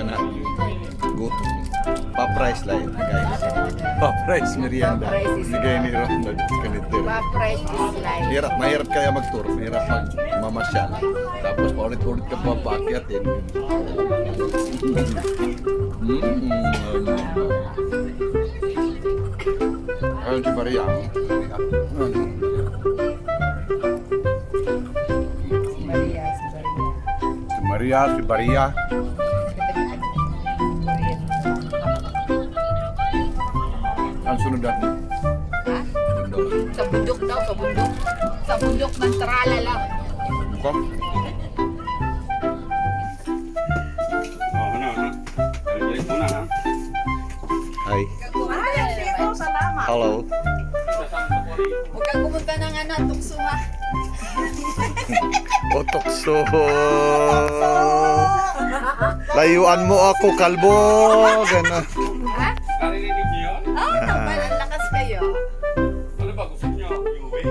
na. Gutom. Pa-price lang guys. Pa-price merienda. Bigay ni Ronald Kanitero. Pa-price is life. Mahirap kaya mag-tour. Mahirap mag-mamasyal. Tapos paulit-ulit ka pa paakyatin. Ayun si Maria. Si Maria. Ang sunod natin. Ha? Sa bundok daw, sa bundok. Sa bundok ng Tralala. Buka. Balik muna ha. Hi. Salamat. Hello. Huwag kang pumunta ng tukso ha. Otokso. Layuan mo ako, kalbo. Gana. Ha? Narinig niyo yun? Oo naman, ang lakas kayo. Ano ba gusto niyo? Iuwi?